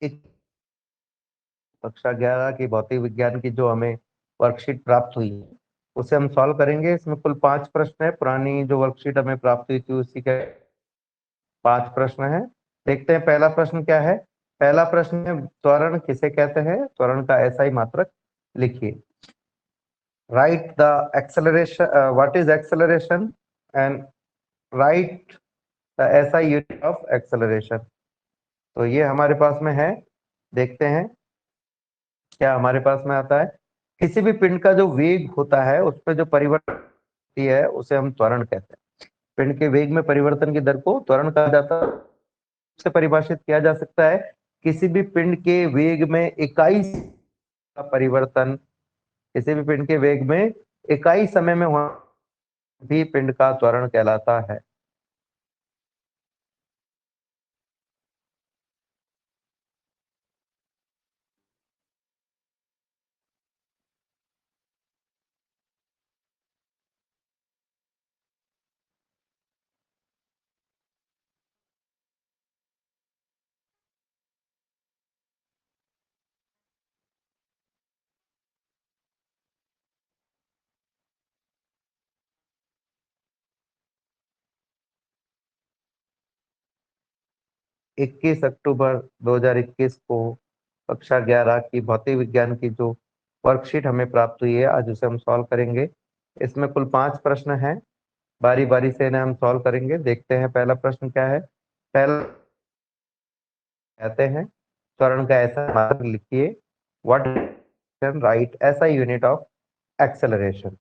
कक्षा 11 की भौतिक विज्ञान की जो हमें वर्कशीट प्राप्त हुई है उसे हम सॉल्व करेंगे। इसमें कुल 5 प्रश्न है। पुरानी जो वर्कशीट हमें प्राप्त हुई थी उसी के 5 प्रश्न है। देखते हैं पहला प्रश्न क्या है। पहला प्रश्न है, त्वरण किसे कहते हैं? त्वरण का SI मात्रक लिखिए। Right the acceleration, what is acceleration and right the SI unit of acceleration. तो ये हमारे पास में है। देखते हैं क्या हमारे पास में आता है। किसी भी पिंड का जो वेग होता है उस पर जो परिवर्तन होती है उसे हम त्वरण कहते हैं। पिंड के वेग में परिवर्तन की दर को त्वरण कहा जाता है। से परिभाषित किया जा सकता है किसी भी पिंड के वेग में इकाई का परिवर्तन, किसी भी पिंड के वेग में इकाई समय में होना भी पिंड का त्वरण कहलाता है। इक्कीस अक्टूबर 2021 को कक्षा 11 की भौतिक विज्ञान की जो वर्कशीट हमें प्राप्त हुई है आज उसे हम सॉल्व करेंगे। इसमें कुल 5 प्रश्न हैं। बारी बारी से इन्हें हम सॉल्व करेंगे। देखते हैं पहला प्रश्न क्या है। पहला कहते हैं त्वरण का ऐसा मात्रक लिखिए। व्हाट राइट ऐसा यूनिट ऑफ एक्सेलरेशन।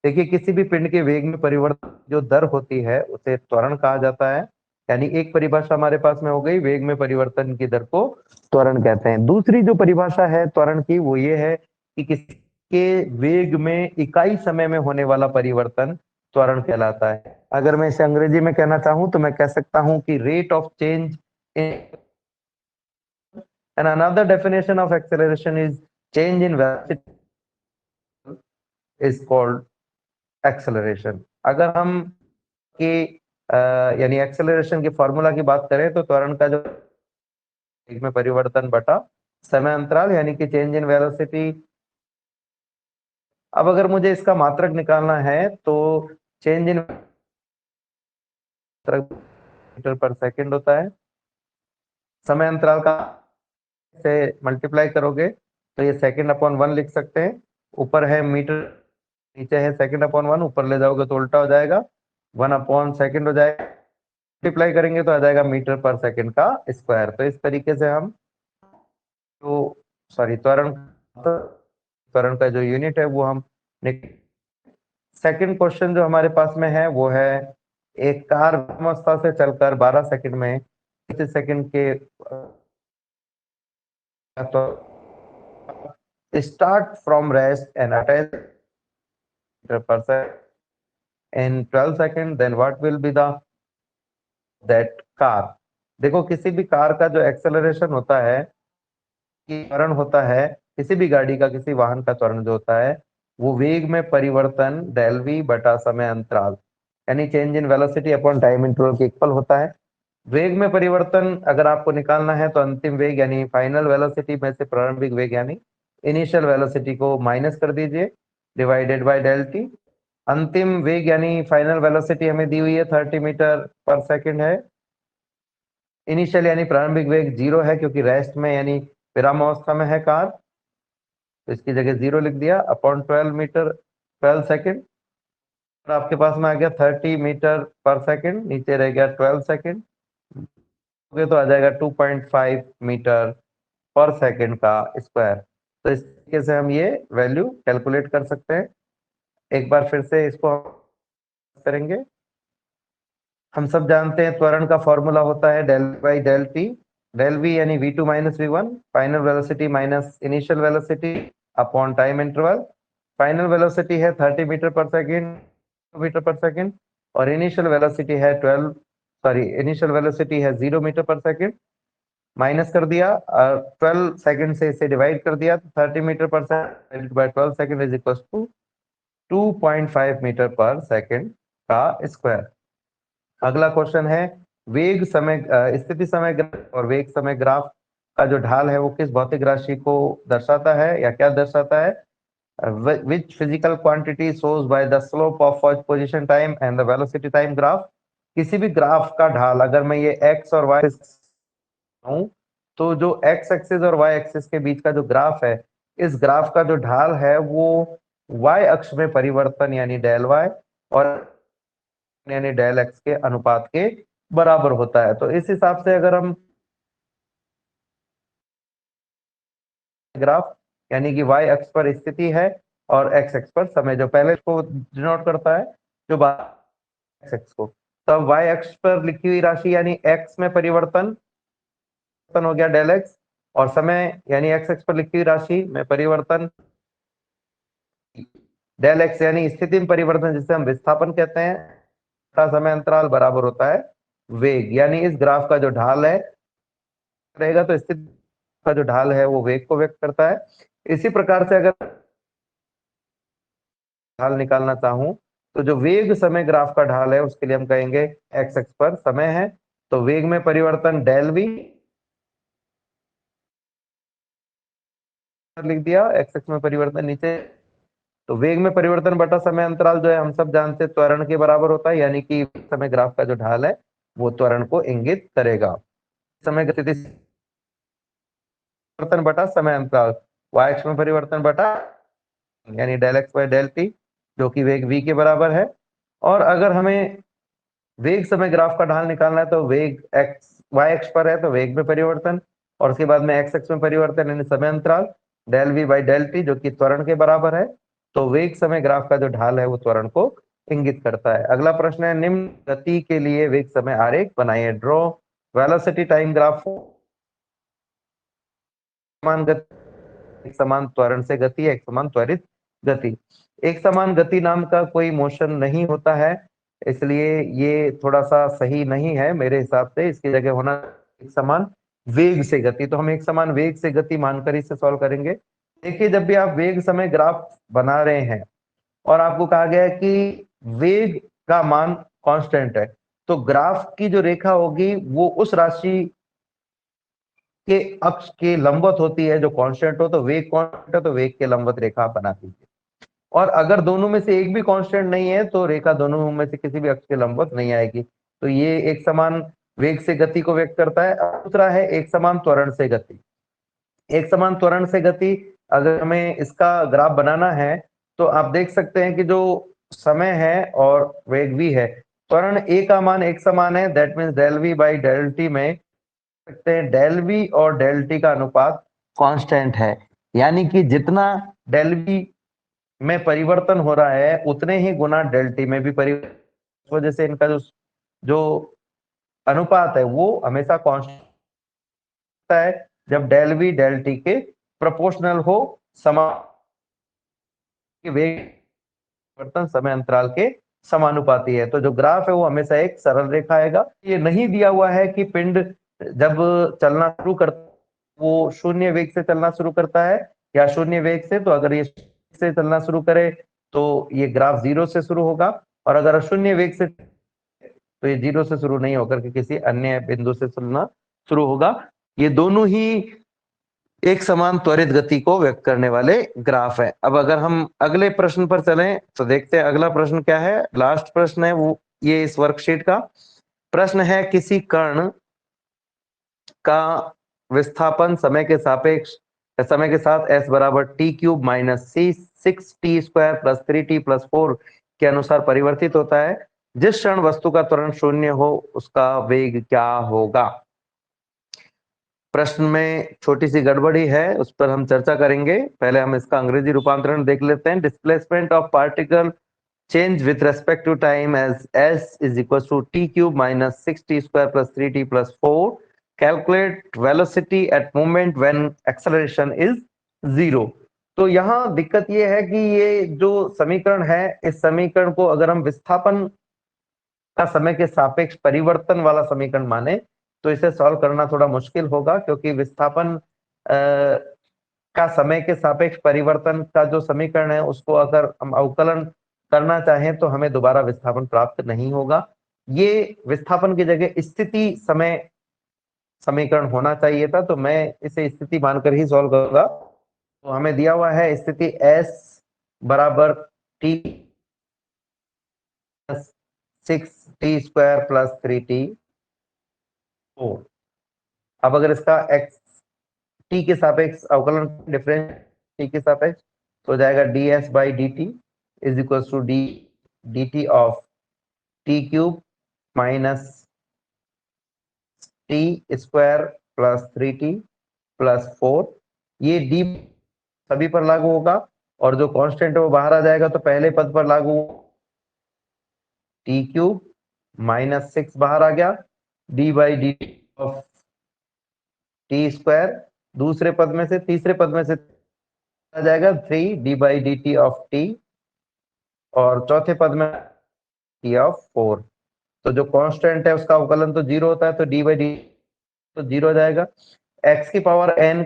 देखिए किसी भी पिंड के वेग में परिवर्तन जो दर होती है उसे त्वरण कहा जाता है। यानी एक परिभाषा हमारे पास में हो गई, वेग में परिवर्तन की दर को त्वरण कहते हैं। दूसरी जो परिभाषा है त्वरण की वो ये है कि किसी के वेग में इकाई समय में होने वाला परिवर्तन त्वरण कहलाता है। अगर मैं इसे अंग्रेजी में कहना चाहूं तो मैं कह सकता हूं कि rate of change in, and another definition of acceleration is change in velocity is called acceleration। अगर हम की यानी एक्सेलरेशन के फॉर्मूला की बात करें तो त्वरण का जो वेग में परिवर्तन बटा समय अंतराल यानी कि चेंज इन वेलोसिटी। अब अगर मुझे इसका मात्रक निकालना है तो change in metre per second होता है। समय अंतराल का से मल्टीप्लाई करोगे तो ये सेकंड अपॉन 1 लिख सकते हैं। ऊपर है मीटर, नीचे है सेकंड अपॉन 1, ऊपर ले जाओगे तो उल्टा हो जाएगा, 1 अपॉन सेकंड हो जाएगा। मल्टीप्लाई करेंगे तो आ जाएगा मीटर पर सेकंड का स्क्वायर। तो इस तरीके से हम तो सॉरी त्वरण का जो यूनिट है वो हम। सेकंड क्वेश्चन जो हमारे पास में है वो है, एक कार अवस्था से चलकर 12 सेकंड में 30 सेकंड के तो start from rest and attach per second in 12 seconds, then what will be the that car। देखो किसी भी कार का जो एक्सेलरेशन होता है कि त्वरण होता है, किसी भी गाड़ी का किसी वाहन का त्वरण जो होता है वो वेग में परिवर्तन डेल वी बटा समय अंतराल यानी change in velocity upon time interval के इक्वल होता है। वेग में परिवर्तन अगर आपको निकालना है तो अंतिम वेग यानी फाइनल वेलोसिटी में से प्रारंभिक वेग यानी इनिशियल वेलोसिटी को माइनस कर दीजिए, डिवाइडेड बाय डेल टी। अंतिम वेग यानी फाइनल वेलोसिटी हमें दी हुई है 30 मीटर पर सेकंड है। इनिशियल यानी प्रारंभिक वेग 0 है क्योंकि रेस्ट में यानी विराम अवस्था में है कार, तो इसकी जगह 0 लिख दिया अपॉन 12 मीटर 12 सेकंड। और आपके पास में आ गया 30 मीटर पर सेकंड, नीचे रह गया 12 सेकंड, तो आ जाएगा 2.5 मीटर पर सेकंड का स्क्वायर। तो इस तरीके से हम ये वैल्यू कैलकुलेट कर सकते हैं। एक बार फिर से इसको करेंगे। हम सब जानते हैं त्वरण का फॉर्मूला होता है del by del T. Del V यानी v2 minus v1, final velocity minus initial velocity upon time interval. Final velocity है 30 मीटर पर सेकंड और इनिशियल वेलोसिटी है 0 मीटर पर सेकंड। माइनस कर दिया और 12 सेकंड से इसे डिवाइड कर दिया तो 30 metre per second by 12 second is equal to 2.5 metre per second का स्क्वायर। अगला क्वेश्चन है वेग समय स्थिति समय ग्राफ और वेग समय ग्राफ का जो ढाल है वो किस भौतिक राशि को दर्शाता है या क्या दर्शाता है? Which physical quantity shows by the slope of first position time and the velocity time graph? किसी भी ग्राफ का ढाल अगर मैं ये x और y हूं तो जो x एक्सिस और y एक्सिस के बीच का जो ग्राफ है, इस ग्राफ का जो ढाल है वो y अक्ष में परिवर्तन यानी डेल y और यानी डेल x के अनुपात के बराबर होता है। तो इस हिसाब से अगर हम ग्राफ यानी कि y अक्ष पर स्थिति है और x अक्ष पर समय, जो पहले को डिनोट करता है जो x अक्ष को, तब y अक्ष पर लिखी हुई राशि यानी x में परिवर्तन हो गया डेल x, और समय यानी x अक्ष पर लिखी हुई राशि में परिवर्तन डेल x यानी स्थिति में परिवर्तन जिसे हम विस्थापन कहते हैं, का समय अंतराल बराबर होता है वेग, यानी इस ग्राफ का जो ढाल है रहेगा तो स्थिति का जो ढाल है वो वेग को व्यक्त करता है। इसी प्रकार से अगर ढाल निकालना चाहूं तो जो वेग समय ग्राफ का ढाल है उसके लिए हम कहेंगे x अक्ष पर समय है तो वेग में परिवर्तन डेल v लिख दिया, x अक्ष में परिवर्तन नीचे, तो वेग में परिवर्तन बटा समय अंतराल जो है हम सब जानते हैं त्वरण के बराबर होता है, यानी कि समय ग्राफ का जो ढाल है वो त्वरण को इंगित करेगा। समय गति परिवर्तन बटा समय अंतराल, y अक्ष में परिवर्तन बटा यानी del X by del T जो कि वेग v के बराबर है। और अगर हमें वेग समय ग्राफ का ढाल निकालना है तो वेग x y अक्ष पर है तो वेग में परिवर्तन और उसके बाद में x अक्ष में परिवर्तन यानी समय अंतराल del v by del T जो कि त्वरण के बराबर है। तो वेग समय ग्राफ का जो ढाल है वो त्वरण को इंगित करता है। अगला प्रश्न है निम्न गति के लिए वेग समय आरेख बनाइए। Draw velocity time graph. समान गति एक समान त्वरण से गति एक समान त्वरित गति। एक समान गति नाम का कोई मोशन नहीं होता है, इसलिए ये थोड़ा सा सही नहीं है मेरे हिसाब से। इसकी जगह होना एक समान वेग से गति, तो हम एक समान वेग से गति मानकर इसे सॉल्व करेंगे। देखिए जब भी आप वेग समय ग्राफ बना रहे हैं और आपको कहा गया है कि वेग का मान कांस्टेंट है, तो ग्राफ की जो रेखा होगी वो उस राशि के अक्ष के लंबवत होती है जो कांस्टेंट हो, तो वेग कांस्टेंट है तो वेग के लंबवत रेखा आप बना दीजिए। और अगर दोनों में से एक भी कांस्टेंट नहीं है तो रेखा दोनों में से किसी भी अक्ष के लंबवत नहीं आएगी। तो ये एक समान वेग से गति को व्यक्त करता है। दूसरा है एक समान त्वरण से गति। एक समान त्वरण से गति अगर हमें इसका ग्राफ बनाना है तो आप देख सकते हैं कि जो समय है और वेग v है, त्वरण a का मान एक समान है, that means del v by del T में सकते हैं डेल v और डेल टी का अनुपात कांस्टेंट है, यानी कि जितना डेल v में परिवर्तन हो रहा है उतने ही गुना डेल टी में भी परिवर्तन, इस वजह से इनका जो जो अनुपात है वो हमेशा कांस्टेंट है जब डेल v डेल टी के प्रोपोर्शनल हो, समान वेग परिवर्तन समय अंतराल के समानुपाती है। तो जो ग्राफ है वो हमेशा एक सरल रेखा आएगा। ये नहीं दिया हुआ है कि पिंड जब चलना शुरू करता वो शून्य वेग से चलना शुरू करता है या शून्य वेग से, तो अगर ये से चलना शुरू करे तो ये ग्राफ 0 से शुरू होगा, और अगर शून्य वेग से तो ये 0 से शुरू नहीं होकर के किसी अन्य बिंदु से चलना शुरू होगा। ये दोनों ही एक समान त्वरित गति को व्यक्त करने वाले ग्राफ है। अब अगर हम अगले प्रश्न पर चलें तो देखते हैं अगला प्रश्न क्या है। लास्ट प्रश्न है वो ये इस वर्कशीट का प्रश्न है, किसी कण का विस्थापन समय के सापेक्ष समय के साथ s बराबर टी क्यूब माइनस सी 6t² प्लस 3t प्लस 4 के अनुसार परिवर्तित होता है। जिस क्षण वस्तु का त्वरण शून्य हो उसका वेग क्या होगा। प्रश्न में छोटी सी गड़बड़ी है, उस पर हम चर्चा करेंगे। पहले हम इसका अंग्रेजी रूपांतरण देख लेते हैं। Displacement of particle change with respect to time as s is equals to t cube minus 6t square plus 3t plus 4. Calculate velocity at moment when acceleration is 0. तो यहाँ दिक्कत ये है कि ये जो समीकरण है इस समीकरण को अगर हम विस्थापन का समय के सापेक्ष परिवर्तन वाला समीकरण माने तो इसे सॉल्व करना थोड़ा मुश्किल होगा, क्योंकि विस्थापन का समय के सापेक्ष परिवर्तन का जो समीकरण है उसको अगर हम अवकलन करना चाहें तो हमें दोबारा विस्थापन प्राप्त नहीं होगा। ये विस्थापन की जगह स्थिति समय समीकरण होना चाहिए था, तो मैं इसे स्थिति मानकर ही सॉल्व करूंगा। तो हमें दिया हुआ है स्थिति S बराबर t 6t² + 3t। तो अब अगर इसका x t के सापेक्ष अवकलन डिफरेंस t के सापेक्ष तो हो जाएगा ds/dt is equal to dt of t³ minus t² + 3t + 4। ये d सभी पर लागू होगा और जो कांस्टेंट है वो बाहर आ जाएगा, तो पहले पद पर लागू t³ -6 बाहर आ गया, d/dt ऑफ t²। दूसरे पद में से तीसरे पद में से आ जाएगा 3 d/dt ऑफ t, और चौथे पद में t ऑफ 4। तो जो कांस्टेंट है उसका अवकलन तो 0 होता है, तो d/dt तो 0 हो जाएगा। x की पावर n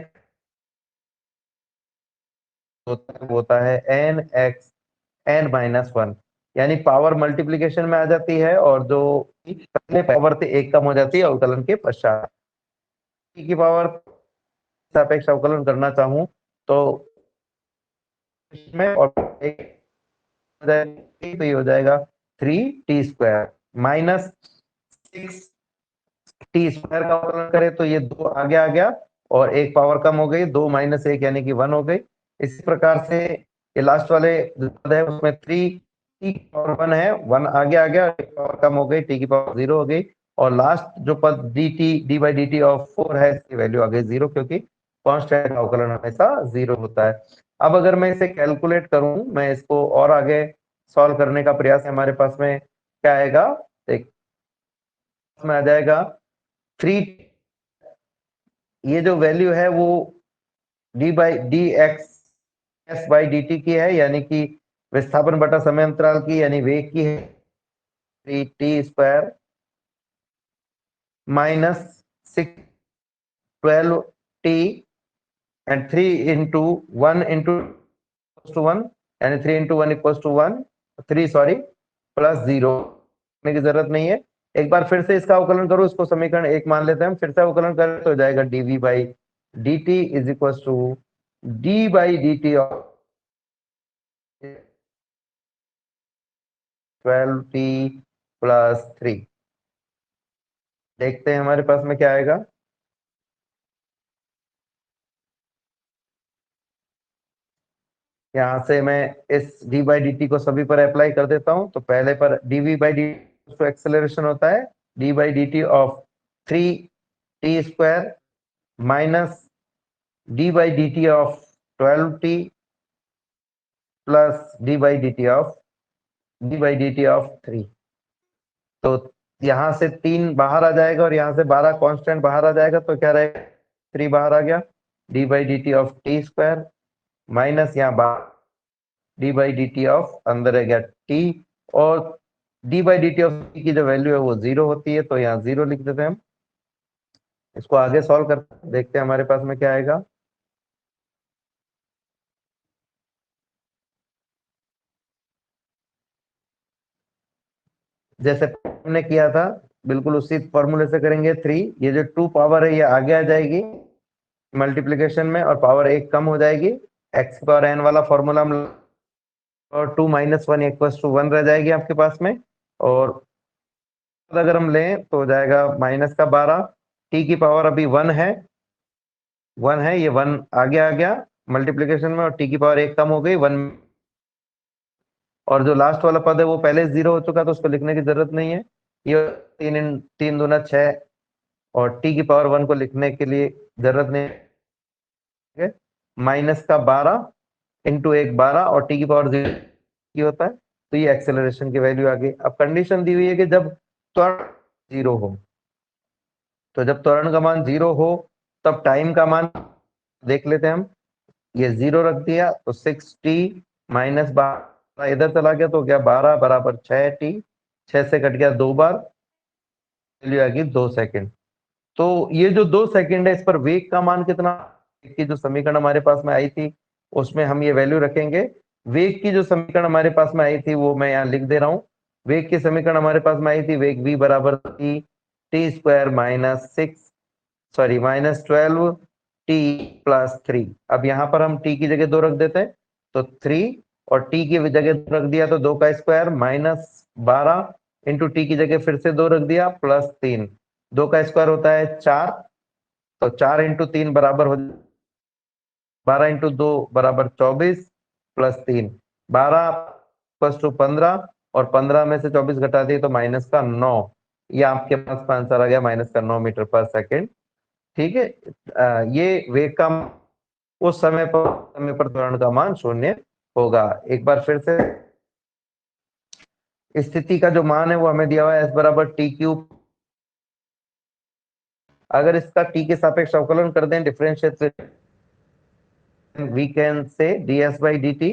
होता है n(x) n-1, यानी पावर मल्टीप्लिकेशन में आ जाती है, और जो पहले पावर से 1 कम हो जाती है अवकलन के पश्चात। t की पावर सापेक्ष अवकलन करना चाहूं तो इसमें और एक हो जाएगा, तो ये हो जाएगा 3t² माइनस 6t² का अवकलन करें तो ये 2 आगे आ गया और एक पावर कम हो गई, 2 - 1 यानी कि 1 हो गई। इसी प्रकार से ये लास्ट वाले जो पद है उसमें 3 t की पावर 1 है, 1 आगे आ गया, एक पावर कम हो गई, t की पावर 0 हो गई, और लास्ट जो पद dt d/dt ऑफ 4 है इसकी वैल्यू आ गई 0, क्योंकि कांस्टेंट का अवकलन हमेशा 0 होता है। अब अगर मैं इसे कैलकुलेट करूं, मैं इसको और आगे सॉल्व करने का प्रयास है, हमारे पास में क्या आएगा, एक में आ जाएगा 3, ये जो वैल्यू है वो dx s/dt की है, यानी कि विस्थापन बटा समय अंतराल की, यानी वेग की है 3t² minus 6 12t and 3 into 1 into 1, यानी 3 into 1 = 1, 3 सॉरी प्लस 0 की जरूरत नहीं है। एक बार फिर से इसका अवकलन करो, इसको समीकरण 1 मान लेते हैं हम, फिर से अवकलन करें तो हो जाएगा dv/dt is equal to d/dt of 12t + 3। देखते हैं हमारे पास में क्या आएगा। यहाँ से मैं इस d/dt को सभी पर अप्लाई कर देता हूं, तो पहले पर dv/dt तो एक्सेलरेशन होता है d/dt of 3t² minus d/dt of 12t plus d/dt of 3। तो यहाँ से 3 बाहर आ जाएगा और यहाँ से 12 कांस्टेंट बाहर आ जाएगा, तो क्या रहेगा, 3 बाहर आ गया, d/dt ऑफ t² माइनस यहाँ d/dt ऑफ अंदर है गया t, और d/dt ऑफ t की जो वैल्यू है वो 0 होती है, तो यहाँ 0 लिख देते हैं हम। इसको आगे सॉल्व करते देखते हैं हमारे पास में क्या आएगा। जैसे हमने किया था बिल्कुल उसी फॉर्मूले से करेंगे। 3, ये जो 2 पावर है ये आगे आ जाएगी मल्टीप्लिकेशन में, और पावर 1 कम हो जाएगी, x की पावर n वाला फॉर्मूला हम, और 2 - 1 = 1 रह जाएगी आपके पास में, और अगर हम लें तो हो जाएगा -12, t की पावर अभी 1 है, 1 है, ये 1 आगे आ गया मल्टीप्लिकेशन में, और t की पावर 1 कम हो गई 1, और जो लास्ट वाला पद है वो पहले 0 हो चुका, तो उसको लिखने की जरूरत नहीं है। ये 3 दूना 6, और t की पावर 1 को लिखने के लिए जरूरत नहीं है। -12 इंटू 1 12, और t की पावर 0 की होता है, तो ये एक्सेलरेशन की वैल्यू आ गई। अब कंडीशन दी हुई है कि जब त्वरण 0 हो, तो जब त्वरण का मान 0 हो तब टाइम का मान देख लेते हैं हम। ये 0 रख दिया तो 6t माइनस 12 इधर चला गया, तो क्या 12 बराबर 6t, 6 से कट गया 2 बार, वैल्यू आ गई 2 सेकंड। तो ये जो 2 सेकंड है इस पर वेग का मान कितना, की जो समीकरण हमारे पास में आई थी उसमें हम ये वैल्यू रखेंगे। वेग की जो समीकरण हमारे पास में आई थी वो मैं यहाँ लिख दे रहा हूँ। वेग की समीकरण हमारे पास में आई थी, वेग v बराबर t² - 6 सॉरी -12t + 3। अब यहाँ पर हम t की जगह 2 रख देते हैं, तो 3 और t की जगह 2 रख दिया तो 2 का स्क्वायर -12 इंटू t की जगह फिर से 2 रख दिया +3। 2 का स्क्वायर होता है 4, तो 4 इंटू 3 बराबर हो 12 इंटू 2 बराबर 24 +3 12 + 15, और 15 में से 24 घटा दिए तो -9। ये आपके पास का आंसर आ गया -9 मीटर पर सेकेंड। ठीक है, ये वेग का उस समय पर त्वरण का मान 0 होगा। एक बार फिर से स्थिति का जो मान है वो हमें दिया हुआ है s बराबर t³। अगर इसका t के सापेक्ष अवकलन कर दें, differentiate, we can say ds by dt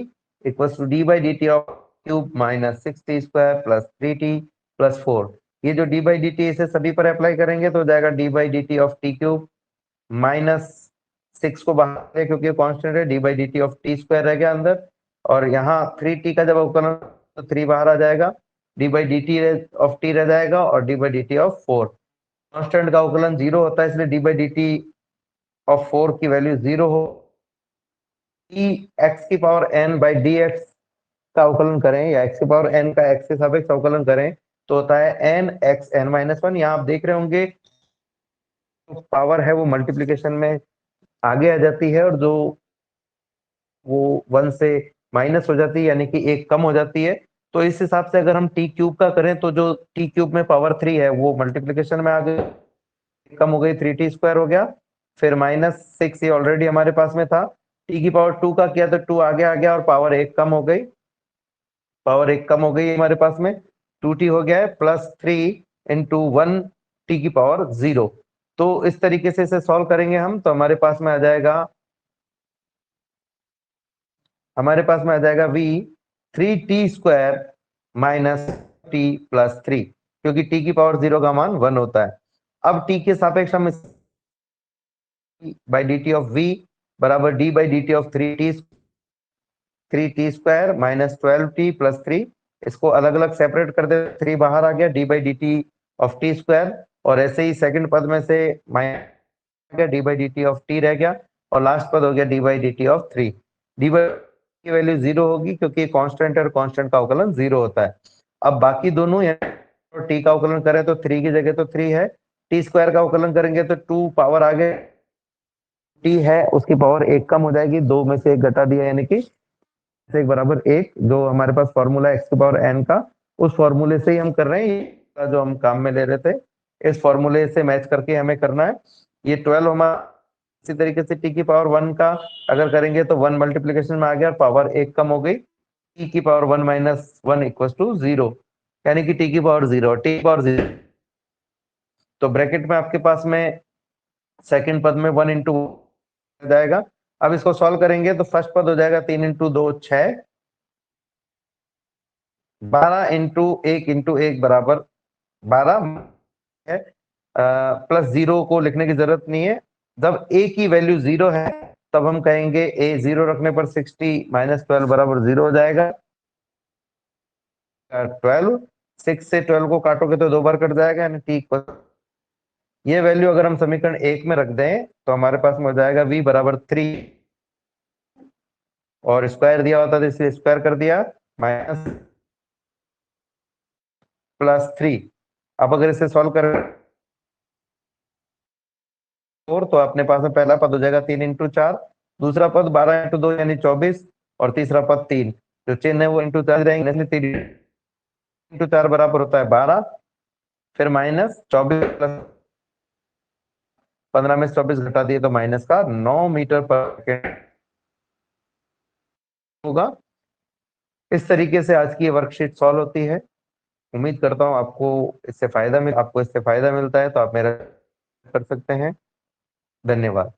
equals to d by dt of cube minus 6t square plus 3t plus 4। ये जो d by dt इसे सभी पर अप्लाई करेंगे तो हो जाएगा d by dt of t cube minus 6 को बाहर ले क्योंकि कांस्टेंट है, d by dt of t square रह गया अंदर, और यहाँ 3t का जब अवकलन तो 3 बाहर आ जाएगा, d by dt of t रह जाएगा और d by dt of 4। Constant का अवकलन 0 होता है, इसलिए d by dt of 4 की वैल्यू 0 हो। x की पावर n बाई dx का अवकलन करें या x की पावर n का x के सापेक्ष अवकलन करें तो होता है n x n-1। यहाँ आप देख रहे होंगे तो पावर है वो मल्टीप्लिकेशन में आगे आ जाती है, और जो वो 1 से माइनस हो जाती है यानी कि एक कम हो जाती है। तो इस हिसाब से अगर हम t³ का करें तो जो t³ में पावर 3 है वो मल्टीप्लिकेशन में आ गई, कम हो गई, 3t स्क्वायर हो गया, फिर -6 ये ऑलरेडी हमारे पास में था, t की पावर 2 का किया तो 2 आगे आ गया और पावर 1 कम हो गई, पावर 1 कम हो गई हमारे पास में, 2t हो गया है +3 इंटू 1 t की पावर 0। तो इस तरीके से इसे सॉल्व करेंगे हम तो हमारे पास में आ जाएगा v 3t square minus t + 3, क्योंकि t की पावर 0 का मान 1 होता है। अब t के सापेक्ष हम बाई dt ऑफ v बराबर d by dt of 3t square minus 12t + 3, इसको अलग अलग सेपरेट कर दे, 3 बाहर आ गया, d by dt of t square, और ऐसे ही सेकंड पद में से minus d by dt of t रह गया, और लास्ट पद हो गया d by dt of 3। d by की वैल्यू 0 होगी क्योंकि कांस्टेंट है और कांस्टेंट का अवकलन 0 होता है। अब बाकी दोनों t का अवकलन करें तो 3 की जगह तो 3 है, t स्क्वायर का अवकलन करेंगे तो 2 पावर आगे t है उसकी पावर 1 कम हो जाएगी, 2 में से 1 घटा दिया यानी कि 1 बराबर 1, जो हमारे पास फॉर्मूला x की पावर n का, उस फॉर्मूले से ही हम कर रहे हैं, जो हम काम में ले रहे थे इस फॉर्मूले से मैच करके हमें करना है। ये 12 हमारा इसी तरीके से t की पावर 1 का अगर करेंगे तो 1 मल्टीप्लिकेशन में आ गया, पावर 1 कम हो गई, t की पावर 1 माइनस 1 इक्वल टू 0, यानी कि t की पावर 0, t की पावर 0, तो ब्रैकेट में आपके पास में सेकंड पद में 1 इंटू जाएगा। अब इसको सॉल्व करेंगे तो फर्स्ट पद हो जाएगा 3 इंटू 2 6, 12 इंटू 1 इंटू 1 बराबर 12 है, +0 को लिखने की जरूरत नहीं है। जब a की वैल्यू 0 है तब हम कहेंगे a 0 रखने पर 60 माइनस 12 बराबर 0 हो जाएगा। 12 6 से 12 को काटोगे तो 2 बार कट जाएगा, यानी t। ये वैल्यू अगर हम समीकरण 1 में रख दें तो हमारे पास में हो जाएगा v बराबर 3, और स्क्वायर दिया होता तो इसलिए स्क्वायर कर दिया, माइनस +3। अब अगर इसे सॉल्व करें तो अपने पास में पहला पद हो जाएगा 3 इंटू 4, दूसरा पद 12 इंटू 2 यानी 24, और तीसरा पद 3, जो चिन्ह है वो इंटू 4 रहेंगे, इसलिए 3 इंटू 4 बराबर होता है 12, फिर माइनस 24 प्लस 15 में से 24 घटा दिए तो माइनस का 9 मीटर पर सेकेंड होगा। इस तरीके से आज की ये वर्कशीट सॉल्व होती है। उम्मीद करता हूँ आपको इससे फायदा मिलता है तो आप मेरा कर सकते हैं। धन्यवाद।